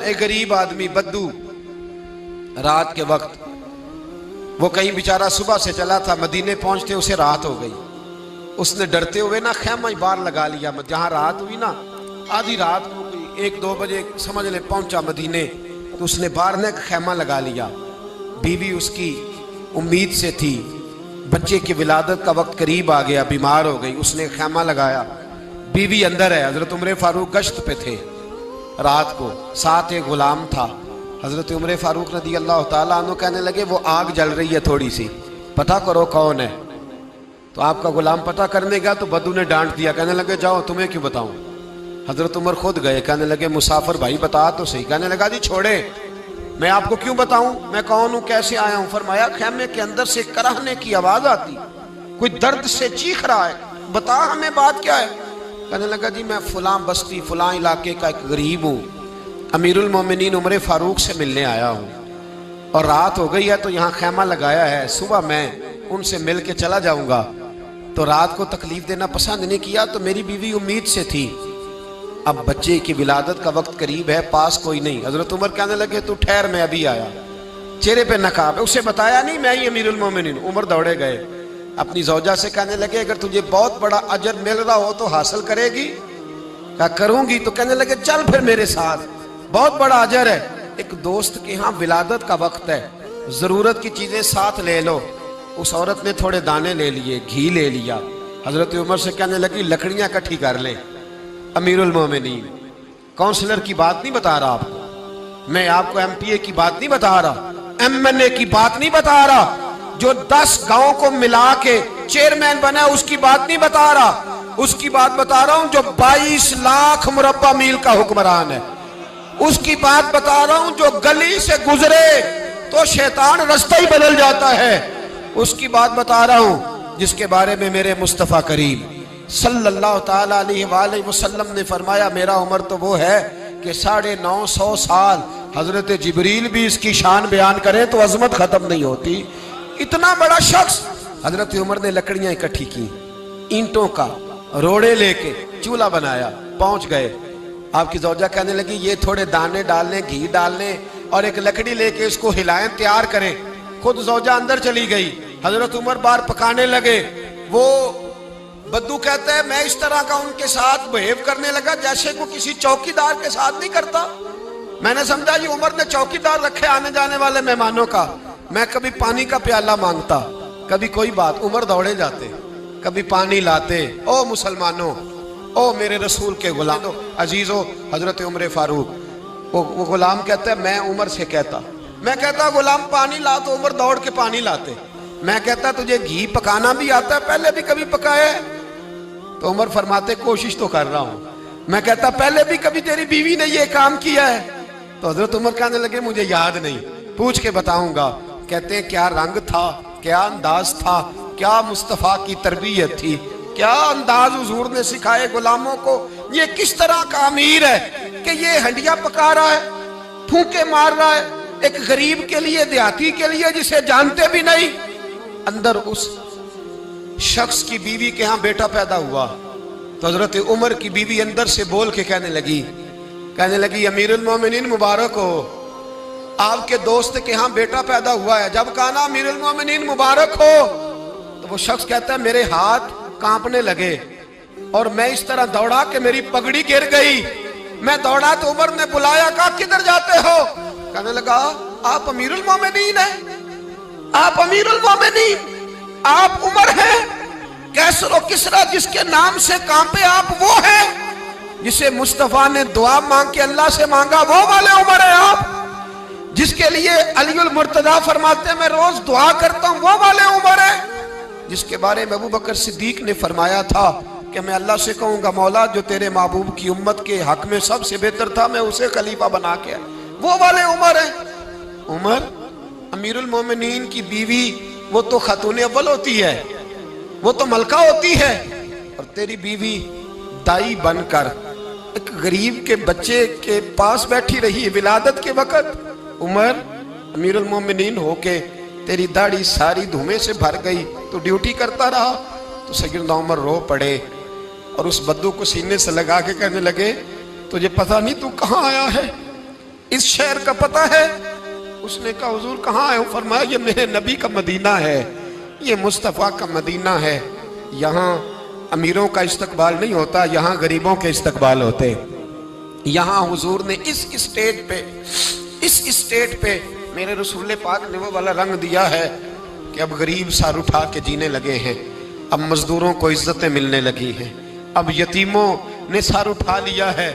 एक गरीब आदमी बद्दू रात के वक्त वो कहीं बेचारा सुबह से चला था, मदीने पहुंचते उसे रात हो गई। उसने डरते हुए ना खैमा ही बाहर लगा लिया। जहां रात हुई ना, आधी रात को 1-2 बजे समझ ले पहुंचा मदीने, तो उसने बाहर ने खैमा लगा लिया। बीवी उसकी उम्मीद से थी, बच्चे की विलादत का वक्त करीब आ गया, बीमार हो गई, उसने खैमा लगाया। बीवी अंदर है, हजरत उमर फारूक गश्त पे थे रात को, साथ एक गुलाम था। हजरत उमर फारूक रज़ी अल्लाह ताला अन्हु कहने लगे वो आग जल रही है थोड़ी सी, पता करो कौन है। तो आपका गुलाम पता करने गया तो बद्दू ने डांट दिया, कहने लगे जाओ तुम्हें क्यों बताऊं। हजरत उमर खुद गए, कहने लगे मुसाफिर भाई बता तो सही। कहने लगा जी छोड़े, मैं आपको क्यों बताऊं, मैं कौन हूं, कैसे आया हूं। फरमाया खैमे के अंदर से कराहने की आवाज आती, कोई दर्द से चीख रहा है, बता हमें बात क्या है। कहने लगा जी मैं फलां बस्ती फलां इलाके का एक गरीब हूँ, अमीरुल मोमिनीन उमर फारूक से मिलने आया हूँ और रात हो गई है तो यहाँ खैमा लगाया है, सुबह मैं उनसे मिल के चला जाऊंगा। तो रात को तकलीफ देना पसंद नहीं किया, तो मेरी बीवी उम्मीद से थी, अब बच्चे की विलादत का वक्त करीब है, पास कोई नहीं। हजरत उमर कहने लगे तू ठहर, मैं अभी आया। चेहरे पे नकाब है, उसे बताया नहीं मैं ही अमीरुल मोमिनीन। उमर दौड़े गए, अपनी जौजा से कहने लगे अगर तुझे बहुत बड़ा अजर मिल रहा हो तो हासिल करेगी। क्या करूंगी। तो कहने लगे चल फिर मेरे साथ, बहुत बड़ा अजर है। एक दोस्त के यहाँ विलादत का वक्त है, जरूरत की चीजें साथ ले लो। उस औरत ने थोड़े दाने ले लिए, घी ले लिया। हजरत उमर से कहने लगी लकड़ियां इकट्ठी कर ले। अमीरुल मोमिनीन, काउंसलर की बात नहीं बता रहा आपको, मैं आपको एमपीए की बात नहीं बता रहा, एमएनए की बात नहीं बता रहा, जो 10 गांव को मिला के चेयरमैन बना उसकी बात नहीं बता रहा, उसकी बात बता रहा हूं जो 22 लाख मुरब्बा मील का हुक्मरान है। उसकी बात बता रहा हूं जो गली से गुजरे तो शैतान रास्ता ही बदल जाता है। उसकी बात बता रहा हूं जिसके बारे में मेरे मुस्तफा करीम सल्लल्लाहु ताला अलैहि वसल्लम ने फरमाया मेरा उमर तो वो है कि 950 साल हजरत जिब्रील भी इसकी शान बयान करें तो अजमत खत्म नहीं होती। इतना बड़ा शख्स। हजरत उमर ने लकड़ियां इकट्ठी की, ईंटों का रोड़े लेके चूल्हा बनाया, पहुंच गए। आपकी जौजा कहने लगी ये थोड़े दाने डालने, घी डालने और एक लकड़ी लेके इसको हिलाएं, तैयार करें। खुद जौजा अंदर चली गई, हजरत उमर बाहर पकाने लगे। वो बद्दू कहता है मैं इस तरह का उनके साथ बिहेव करने लगा जैसे को किसी चौकीदार के साथ नहीं करता। मैंने समझा ये उमर ने चौकीदार रखे आने जाने वाले मेहमानों का। मैं कभी पानी का प्याला मांगता, कभी कोई बात, उमर दौड़े जाते, कभी पानी लाते। ओ मुसलमानों, ओ मेरे रसूल के गुलाम अजीजो, हजरत उमर फारूक। वो गुलाम कहता है मैं उमर से कहता, मैं कहता गुलाम पानी ला, तो उमर दौड़ के पानी लाते। मैं कहता तुझे घी पकाना भी आता है, पहले भी कभी पकाया है? तो उमर फरमाते कोशिश तो कर रहा हूं। मैं कहता पहले भी कभी तेरी बीवी ने ये काम किया है? तो हजरत उमर कहने लगे मुझे याद नहीं, पूछ के बताऊंगा। कहते हैं क्या रंग था, क्या अंदाज था, क्या मुस्तफा की तरबियत थी, क्या अंदाज हुजूर ने सिखाए गुलामों को। ये किस तरह का अमीर है कि ये हंडिया पका रहा है, फूंके मार रहा है एक गरीब के लिए, देहाती के लिए जिसे जानते भी नहीं। अंदर उस शख्स की बीवी के यहाँ बेटा पैदा हुआ तो हजरत उमर की बीवी अंदर से बोल के कहने लगी अमीरुल मोमिनीन मुबारक हो, आपके दोस्त के यहाँ बेटा पैदा हुआ है। जब कहा ना अमीरुल मोमिनीन मुबारक हो, तो वो शख्स कहता है मेरे हाथ कांपने लगे और मैं इस तरह दौड़ा कि मेरी पगड़ी गिर गई। मैं दौड़ा तो उमर ने बुलाया, कहा किधर जाते हो? कहने लगा आप अमीरुल मोमिनीन हैं, आप अमीरुल मोमिनीन, आप उमर हैं। कैसर और किसरा जिसके नाम से कांपे आप वो हैं, जिसे मुस्तफा ने दुआ मांग के अल्लाह से मांगा वो वाले उमर है आप, जिसके लिए अलीउल मुर्तजा फरमाते हैं मैं रोज दुआ करता हूं वो वाले उमर है, जिसके बारे में अबू बकर सिद्दीक ने फरमाया था कि मैं अल्लाह से कहूंगा मौला जो तेरे महबूब की उम्मत के हक में सबसे बेहतर था मैं उसे खलीफा बना के, वो वाले उमर है। उमर अमीरुल मोमिनीन की बीवी वो तो खातून अव्वल होती है, वो तो मलका होती है, और तेरी बीवी दाई बनकर एक गरीब के बच्चे के पास बैठी रही विलादत के वक्त। उमर अमीरुल मोमिनीन होके तेरी दाढ़ी सारी धुएं से भर गई, तो ड्यूटी करता रहा। तो सैयदना उमर रो पड़े और उस बद्दू को सीने से लगा के कहने लगे तुझे पता नहीं तू कहाँ आया है, इस शहर का पता है? उसने कहा हुजूर कहाँ है? फरमाया ये मेरे नबी का मदीना है, ये मुस्तफ़ा का मदीना है। यहाँ अमीरों का इस्तकबाल नहीं होता, यहाँ गरीबों के इस्तकबाल होते। यहाँ हुजूर ने इस स्टेट पे मेरे रसूल पाक ने वो वाला रंग दिया है कि अब गरीब सार उठा के जीने लगे हैं, अब मजदूरों को इज्जतें मिलने लगी हैं, अब यतीमों ने सार उठा लिया है,